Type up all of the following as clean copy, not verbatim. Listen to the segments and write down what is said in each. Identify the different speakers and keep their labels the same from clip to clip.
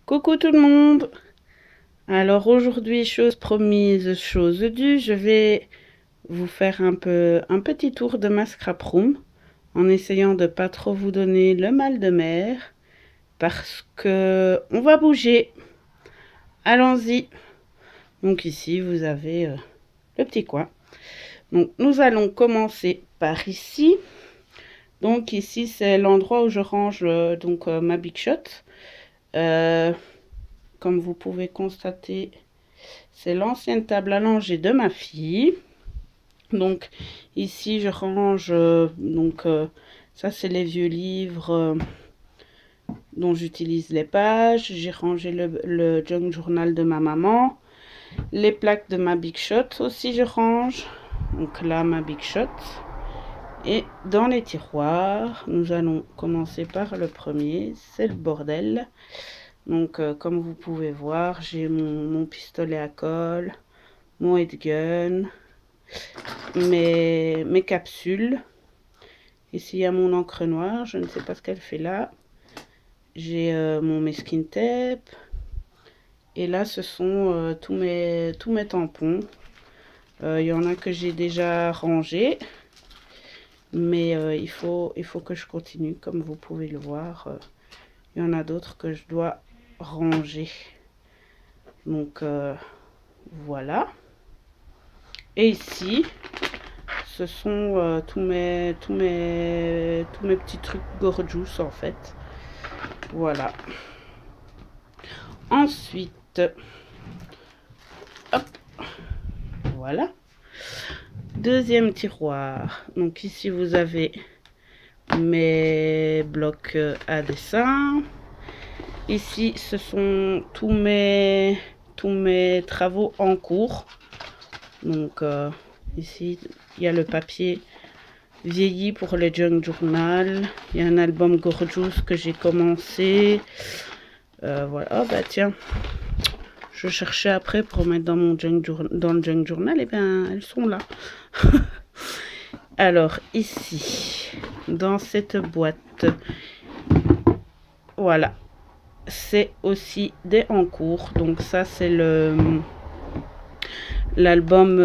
Speaker 1: Coucou tout le monde. Alors aujourd'hui, chose promise, chose due, je vais vous faire un petit tour de ma scrap room en essayant de pas trop vous donner le mal de mer parce que on va bouger. Allons-y. Donc ici, vous avez le petit coin. Donc nous allons commencer par ici. Donc ici, c'est l'endroit où je range ma Big Shot. Comme vous pouvez constater, c'est l'ancienne table à langer de ma fille. Donc ici, je range, ça c'est les vieux livres dont j'utilise les pages. J'ai rangé le junk journal de ma maman. Les plaques de ma Big Shot aussi, je range. Donc là, ma Big Shot. Et dans les tiroirs, nous allons commencer par le premier, c'est le bordel. Donc, comme vous pouvez voir, j'ai mon pistolet à colle, mon headgun, mes capsules. Ici, il y a mon encre noire, je ne sais pas ce qu'elle fait là. J'ai mon masking tape. Et là, ce sont tous mes tampons. Il y en a que j'ai déjà rangés. Mais il faut que je continue, comme vous pouvez le voir. Il y en a d'autres que je dois ranger. Donc voilà. Et ici, ce sont tous mes petits trucs gorgeous en fait. Voilà. Ensuite, hop, voilà. Deuxième tiroir. Donc ici vous avez mes blocs à dessin. Ici ce sont tous mes travaux en cours. Donc ici il y a le papier vieilli pour les junk journal. Il y a un album gorgeous que j'ai commencé. Voilà. Oh bah tiens, je cherchais après pour mettre dans mon dans le junk journal. Et bien elles sont là. Alors ici dans cette boîte, voilà, c'est aussi des en cours. Donc ça c'est l'album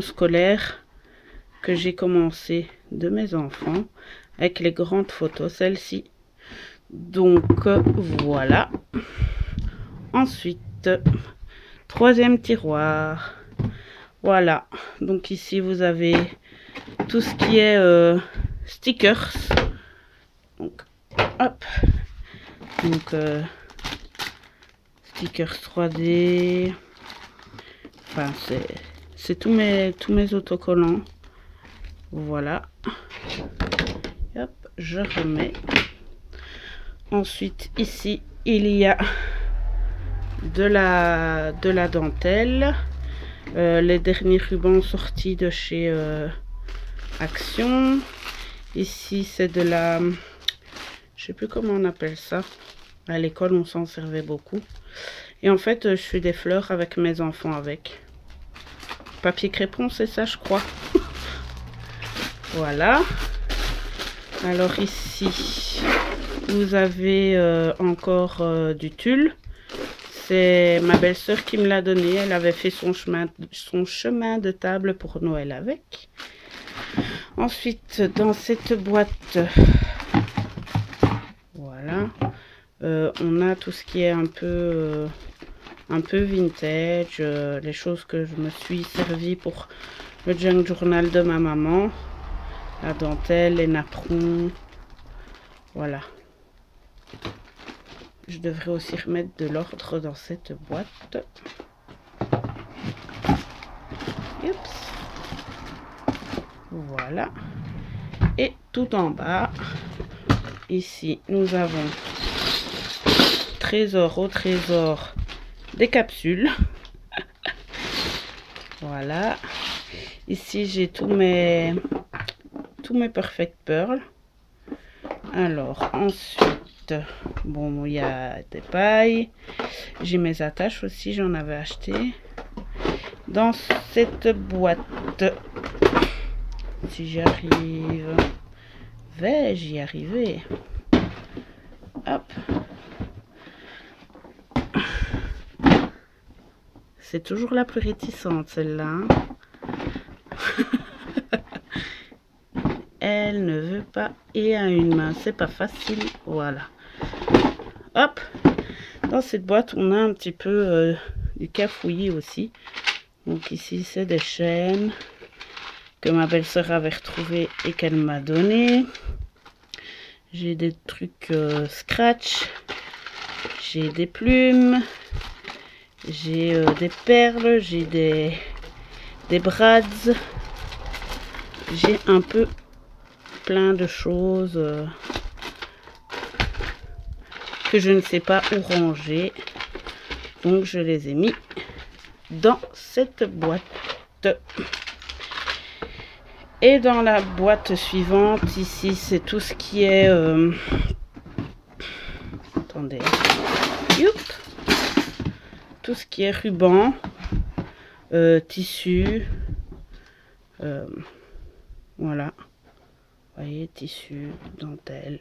Speaker 1: scolaire que j'ai commencé de mes enfants avec les grandes photos, celle-ci. Donc voilà. Ensuite, troisième tiroir. Voilà, donc ici vous avez tout ce qui est stickers. Donc hop, donc stickers 3D. Enfin c'est tous mes autocollants. Voilà. Hop, je remets. Ensuite ici il y a de la dentelle. Les derniers rubans sortis de chez Action. Ici c'est de la, je sais plus comment on appelle ça, à l'école on s'en servait beaucoup. Et en fait je fais des fleurs avec mes enfants avec papier crépon, c'est ça je crois. Voilà. Alors ici vous avez encore du tulle. C'est ma belle-sœur qui me l'a donné. Elle avait fait son chemin de table pour Noël avec. Ensuite, dans cette boîte, voilà, on a tout ce qui est un peu vintage, les choses que je me suis servi pour le junk journal de ma maman, la dentelle, les napperons, voilà. Je devrais aussi remettre de l'ordre dans cette boîte. Oups. Voilà. Et tout en bas, ici, nous avons trésor au trésor des capsules. Voilà. Ici, j'ai tous mes Perfect Pearl. Alors, ensuite, bon, il y a des pailles. J'ai mes attaches aussi, j'en avais acheté. Dans cette boîte, si j'arrive, vais-je y arriver? Hop. C'est toujours la plus réticente, celle-là. Hein. Elle ne veut pas et à une main, c'est pas facile. Voilà. Hop. Dans cette boîte, on a un petit peu du cafouillis aussi. Donc ici, c'est des chaînes que ma belle-sœur avait retrouvées et qu'elle m'a donné. J'ai des trucs scratch. J'ai des plumes. J'ai des perles. J'ai des brads. J'ai un peu plein de choses que je ne sais pas où ranger. Donc je les ai mis dans cette boîte. Et dans la boîte suivante, ici, c'est tout ce qui est... attendez. Youp. Tout ce qui est ruban, tissu. Voilà. Vous voyez, tissu, dentelle,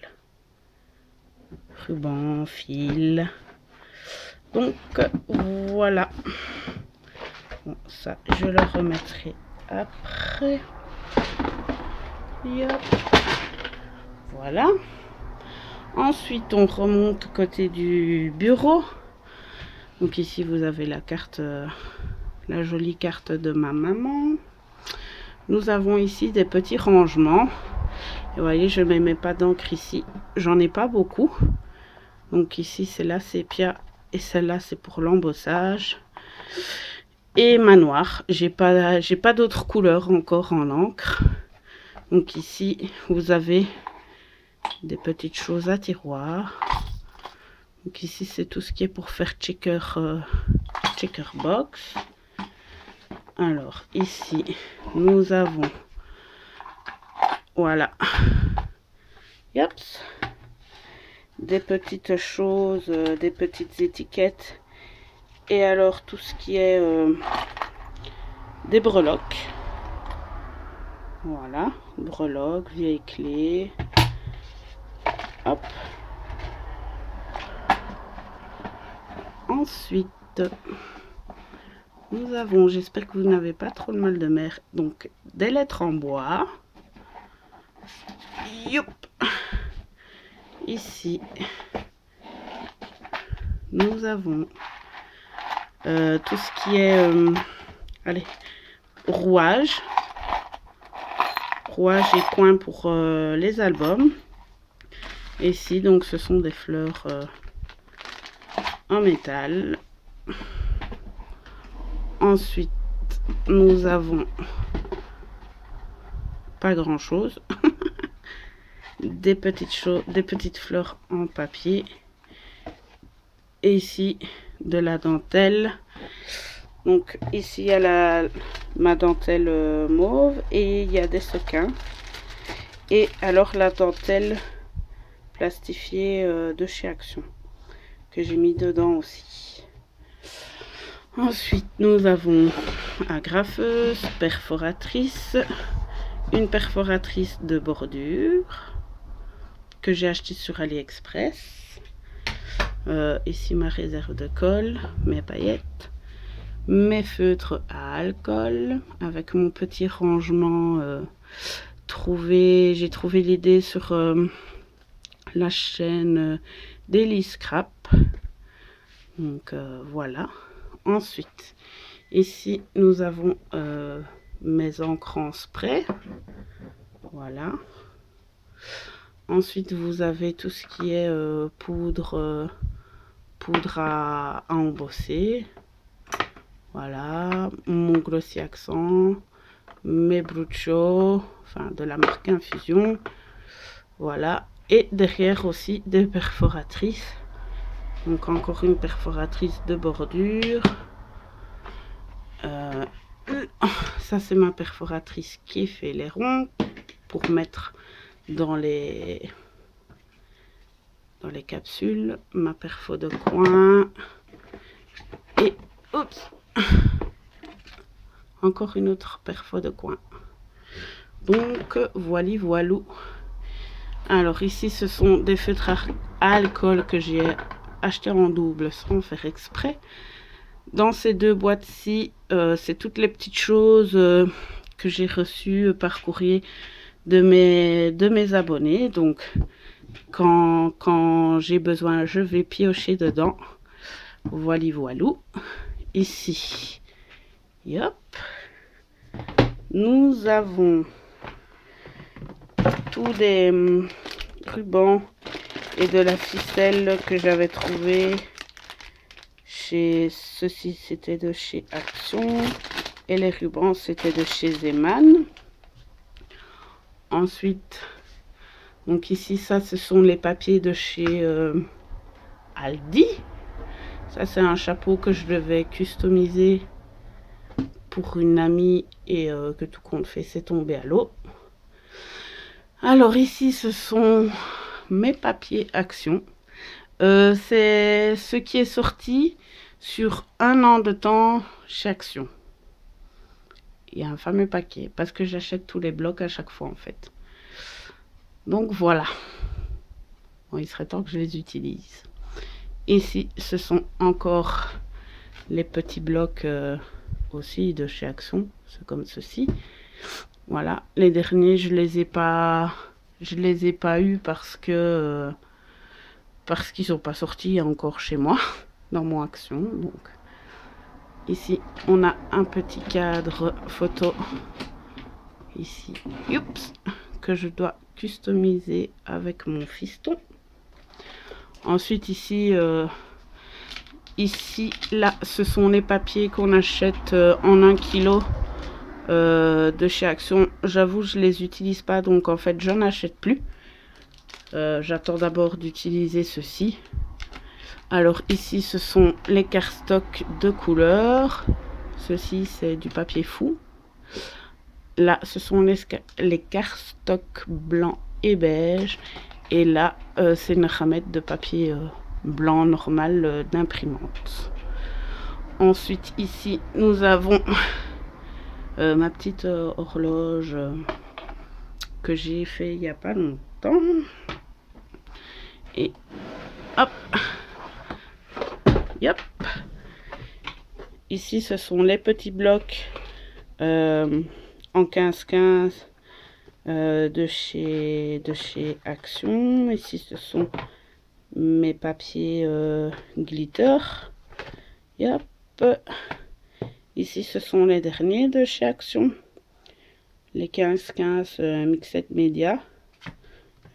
Speaker 1: ruban, fil. Donc, voilà. Bon, ça, je le remettrai après. Yop. Voilà. Ensuite, on remonte côté du bureau. Donc ici, vous avez la carte, la jolie carte de ma maman. Nous avons ici des petits rangements. Et vous voyez, je ne mets pas d'encre ici. J'en ai pas beaucoup. Donc ici, c'est la sépia. Et celle-là, c'est pour l'embossage. Et ma noire. J'ai pas d'autres couleurs encore en encre. Donc ici, vous avez des petites choses à tiroir. Donc ici, c'est tout ce qui est pour faire checker box. Alors ici, nous avons, voilà, Yops, des petites choses, des petites étiquettes. Et alors tout ce qui est des breloques. Voilà, breloques, vieilles clés. Hop. Ensuite, nous avons, j'espère que vous n'avez pas trop de mal de mer, donc des lettres en bois. Youp. Ici, nous avons tout ce qui est, allez, rouage et coin pour les albums. Et ici, donc, ce sont des fleurs en métal. Ensuite, nous avons pas grand chose. des petites fleurs en papier. Et ici, de la dentelle. Donc ici, il y a ma dentelle mauve et il y a des sequins. Et alors la dentelle plastifiée de chez Action que j'ai mis dedans aussi. Ensuite, nous avons agrafeuse, perforatrice, une perforatrice de bordure que j'ai acheté sur AliExpress. Ici, ma réserve de colle, mes paillettes, mes feutres à alcool avec mon petit rangement j'ai trouvé l'idée sur la chaîne Daily Scrap. Donc voilà. Ensuite, ici, nous avons mes encres en spray. Voilà. Ensuite, vous avez tout ce qui est poudre à embosser. Voilà. Mon glossy accent. Mes Brucho. Enfin, de la marque Infusion. Voilà. Et derrière aussi des perforatrices. Donc encore une perforatrice de bordure. Ça c'est ma perforatrice qui fait les ronds pour mettre dans les capsules. Ma perfo de coin. Et oups, encore une autre perfo de coin. Donc voilou. Alors ici ce sont des feutres à alcool que j'ai acheté en double sans faire exprès. Dans ces deux boîtes-ci, c'est toutes les petites choses que j'ai reçues par courrier de mes abonnés. Donc, quand j'ai besoin, je vais piocher dedans. Voilà, voilou. Ici, yop. Nous avons tous des rubans et de la ficelle que j'avais trouvé chez ceci, c'était de chez Action, et les rubans c'était de chez Zeman. Ensuite, donc ici, ça ce sont les papiers de chez Aldi. Ça c'est un chapeau que je devais customiser pour une amie et que tout compte fait c'est tombé à l'eau. Alors ici ce sont mes papiers Action. C'est ce qui est sorti sur 1 an de temps chez Action. Il y a un fameux paquet parce que j'achète tous les blocs à chaque fois en fait. Donc voilà. Bon, il serait temps que je les utilise. Ici, ce sont encore les petits blocs aussi de chez Action. C'est comme ceci. Voilà. Les derniers, je les ai pas eu parce que parce qu'ils sont pas sortis encore chez moi dans mon Action. Donc ici, on a un petit cadre photo ici. Oups, que je dois customiser avec mon fiston. Ensuite ici, là, ce sont les papiers qu'on achète en 1 kg de chez Action. J'avoue, je les utilise pas, donc en fait, j'en achète plus. J'attends d'abord d'utiliser ceci. Alors ici, ce sont les cardstocks de couleur. Ceci, c'est du papier fou. Là, ce sont les cardstocks blancs et beige. Et là, c'est une ramette de papier blanc normal d'imprimante. Ensuite, ici, nous avons ma petite horloge que j'ai fait il n'y a pas longtemps. Et hop, yop. Ici, ce sont les petits blocs en 15-15 de chez Action. Ici, ce sont mes papiers glitter. Yep. Ici, ce sont les derniers de chez Action. Les 15-15 Mixed Media.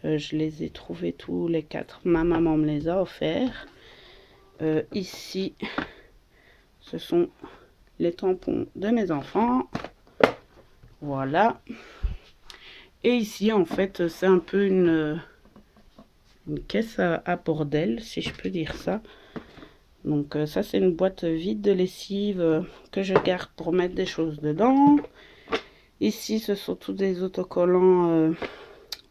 Speaker 1: Je les ai trouvés tous les 4. Ma maman me les a offerts. Ici, ce sont les tampons de mes enfants. Voilà. Et ici, en fait, c'est un peu une caisse à bordel, si je peux dire ça. Donc ça, c'est une boîte vide de lessive que je garde pour mettre des choses dedans. Ici, ce sont tous des autocollants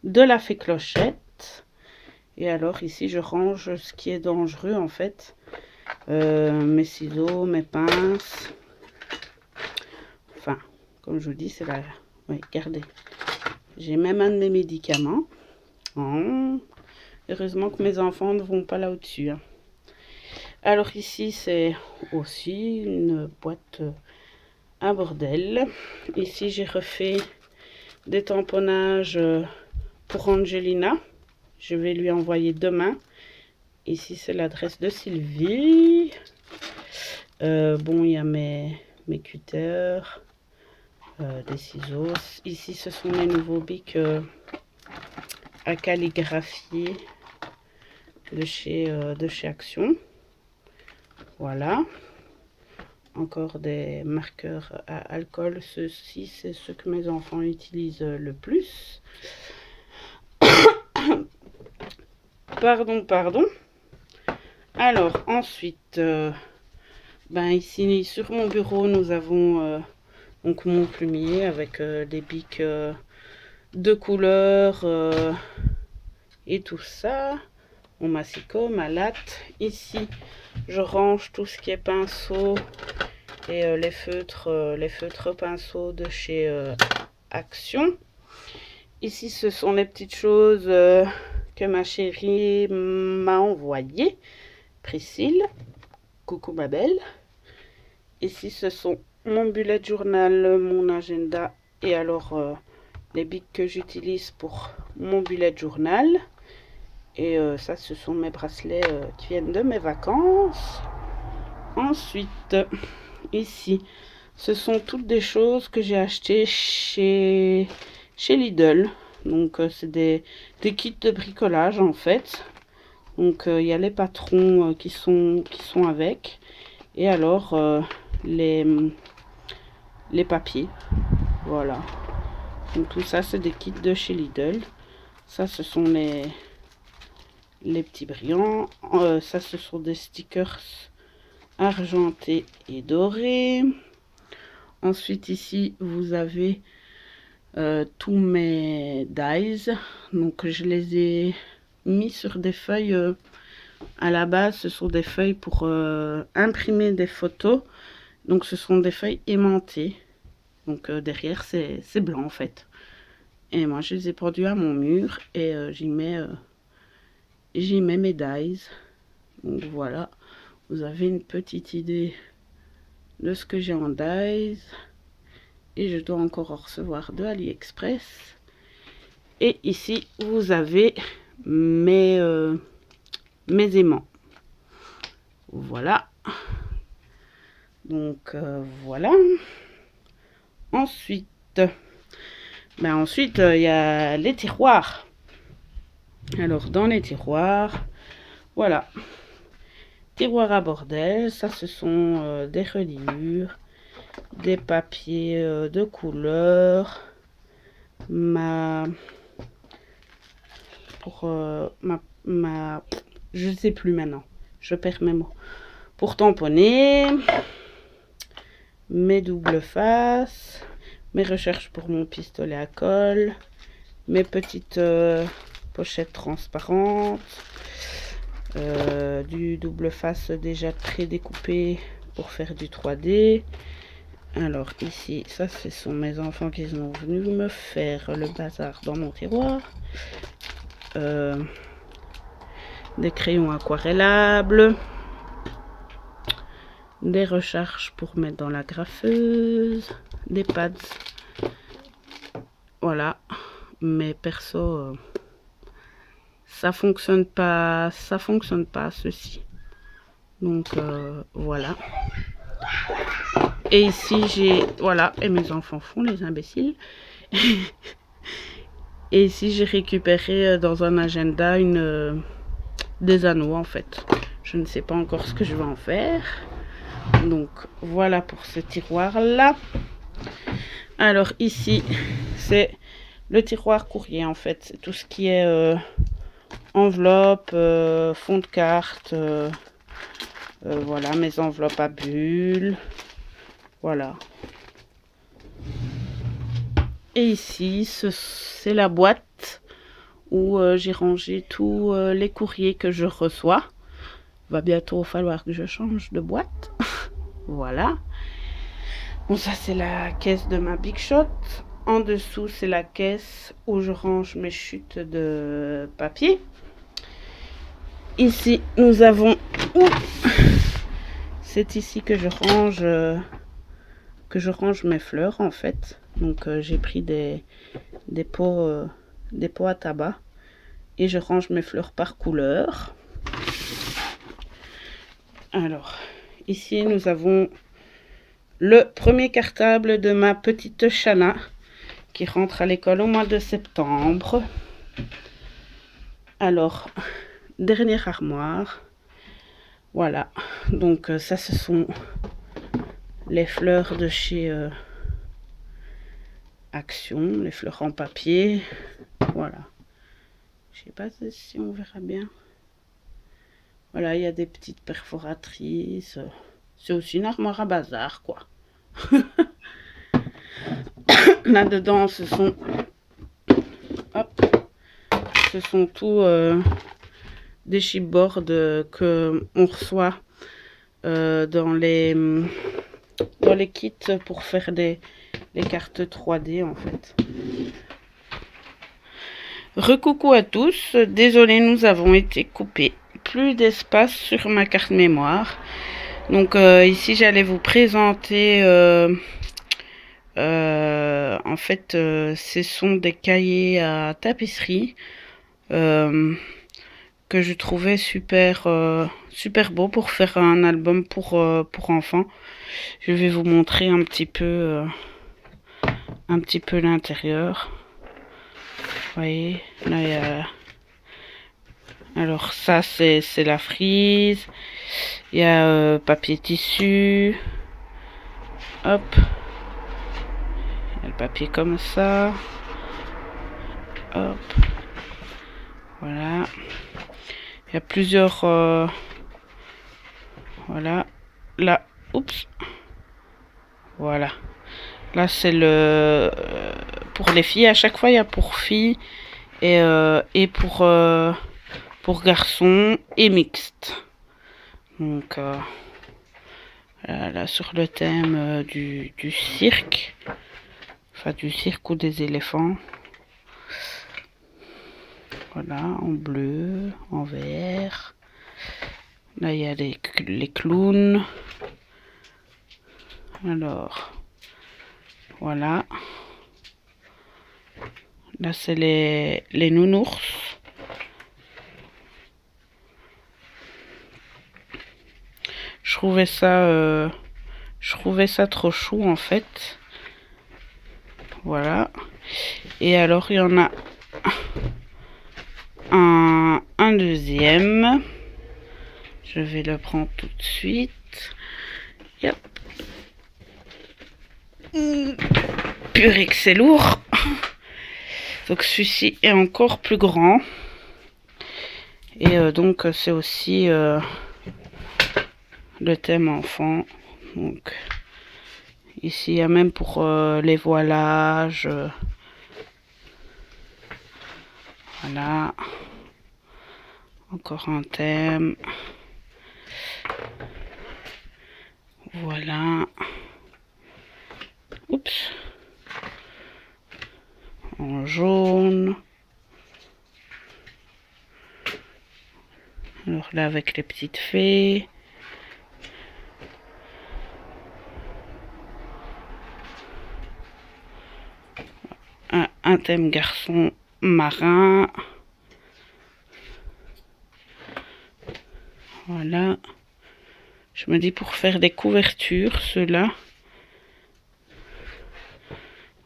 Speaker 1: de la Fée Clochette. Et alors, ici, je range ce qui est dangereux, en fait. Mes ciseaux, mes pinces. Enfin, comme je vous dis, c'est la... Oui, regardez. J'ai même un de mes médicaments. Oh. Heureusement que mes enfants ne vont pas là au-dessus. Hein. Alors ici, c'est aussi une boîte à bordel. Ici, j'ai refait des tamponnages pour Angelina. Je vais lui envoyer demain. Ici, c'est l'adresse de Sylvie. Bon, il y a mes cutters. Des ciseaux. Ici, ce sont mes nouveaux bics à calligraphier de chez Action. Voilà. Encore des marqueurs à alcool. Ceux-ci, c'est ce que mes enfants utilisent le plus. Pardon. Alors, ensuite, ben ici, sur mon bureau, nous avons... donc mon plumier avec des bics de couleur et tout ça. Mon massicot, ma latte. Ici, je range tout ce qui est pinceau et les feutres pinceaux de chez Action. Ici, ce sont les petites choses que ma chérie m'a envoyées. Priscille, coucou ma belle. ici ce sont mon bullet journal, mon agenda et alors les bics que j'utilise pour mon bullet journal. Et ça, ce sont mes bracelets qui viennent de mes vacances. Ensuite, ici, ce sont toutes des choses que j'ai achetées chez Lidl. Donc, c'est des kits de bricolage, en fait. Donc, il y a les patrons qui sont avec. Et alors, les papiers. Voilà. Donc, tout ça, c'est des kits de chez Lidl. Ça, ce sont les petits brillants. Ça, ce sont des stickers argentés et dorés. Ensuite, ici, vous avez tous mes dies. Donc, je les ai mis sur des feuilles. À la base, ce sont des feuilles pour imprimer des photos. Donc, ce sont des feuilles aimantées. Donc, derrière, c'est blanc, en fait. Et moi, je les ai produits à mon mur. Et j'y mets mes dies. Donc, voilà. Vous avez une petite idée de ce que j'ai en dies. Et je dois encore en recevoir de AliExpress. Et ici, vous avez mes aimants. Voilà. Donc, voilà. Ensuite, il y a les tiroirs. Alors, dans les tiroirs, voilà. Tiroir à bordel, ça, ce sont des reliures, des papiers de couleur, je sais plus maintenant, je perds mes mots. Pour tamponner, mes doubles faces, mes recherches pour mon pistolet à colle, mes petites pochettes transparentes, du double face déjà prédécoupé pour faire du 3D. Alors ici, ça ce sont mes enfants qui sont venus me faire le bazar dans mon tiroir. Des crayons aquarellables, des recharges pour mettre dans la graffeuse, des pads. Voilà, mais perso ça fonctionne pas ceci. Donc voilà. Et ici j'ai, voilà, et mes enfants font les imbéciles. Et ici j'ai récupéré dans un agenda des anneaux en fait. Je ne sais pas encore ce que je vais en faire. Donc voilà pour ce tiroir là. Alors ici c'est le tiroir courrier en fait. C'est tout ce qui est enveloppe, fond de carte, voilà mes enveloppes à bulles, voilà. Et ici c'est la boîte où j'ai rangé tous les courriers que je reçois. Va bientôt falloir que je change de boîte. Voilà. Bon, ça c'est la caisse de ma Big Shot. En dessous c'est la caisse où je range mes chutes de papier. Ici nous avons, c'est ici que je range mes fleurs en fait. Donc j'ai pris des pots à tabac et je range mes fleurs par couleur. Alors ici nous avons le premier cartable de ma petite Shana qui rentre à l'école au mois de septembre. Alors dernière armoire, voilà. Donc ça ce sont les fleurs de chez Action, les fleurs en papier, voilà. Je sais pas si on verra bien. Voilà, il y a des petites perforatrices. C'est aussi une armoire à bazar quoi. Là dedans ce sont, hop, ce sont tous des chipboards que on reçoit dans les kits pour faire les cartes 3D en fait. Recoucou à tous, désolé, nous avons été coupés. Plus d'espace sur ma carte mémoire. Donc ici j'allais vous présenter en fait ce sont des cahiers à tapisserie que je trouvais super super beau pour faire un album pour enfants. Je vais vous montrer un petit peu l'intérieur. Vous voyez, là il y a... Alors ça c'est la frise. Il y a papier tissu. Hop. Il y a le papier comme ça. Hop. Voilà. Il y a plusieurs... voilà. Là. Oups. Voilà. Là c'est le... pour les filles. À chaque fois il y a pour filles et pour garçons et mixte. Donc là sur le thème du cirque, enfin du cirque ou des éléphants. Voilà, en bleu, en vert. Là il y a les clowns. Alors voilà. Là c'est les nounours. Je trouvais ça trop chou en fait. Voilà. Et alors il y en a un deuxième. Je vais le prendre tout de suite. Yep. Purée que c'est lourd. Donc celui-ci est encore plus grand. Et donc c'est aussi le thème enfant. Donc ici il y a même pour les voilages. Voilà. Encore un thème. Voilà. Oups. En jaune. Alors là avec les petites fées. Un thème garçon marin. Voilà. Je me dis pour faire des couvertures, ceux-là.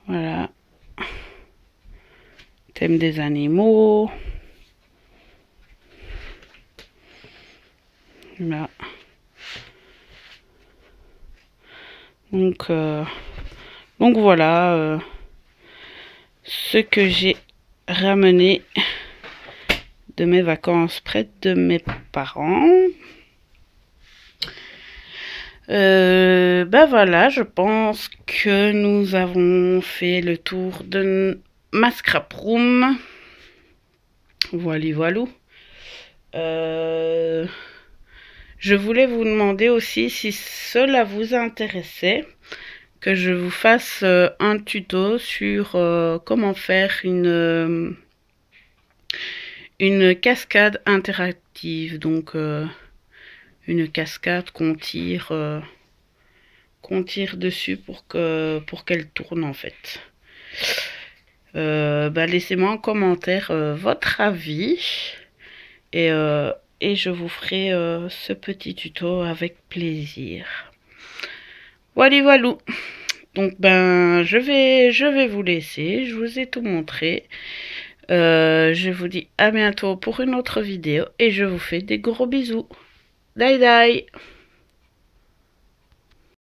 Speaker 1: Voilà. Thème des animaux. Là. Donc voilà ce que j'ai ramené de mes vacances près de mes parents. Ben voilà, je pense que nous avons fait le tour de ma scrap room. Voilà, voilà. Je voulais vous demander aussi si cela vous intéressait que je vous fasse un tuto sur comment faire une cascade interactive. Donc une cascade qu'on tire dessus pour qu'elle tourne en fait. Bah, laissez-moi en commentaire votre avis et je vous ferai ce petit tuto avec plaisir. Voilà, voilà. Donc ben je vais vous laisser, je vous ai tout montré. Je vous dis à bientôt pour une autre vidéo et je vous fais des gros bisous. Bye bye.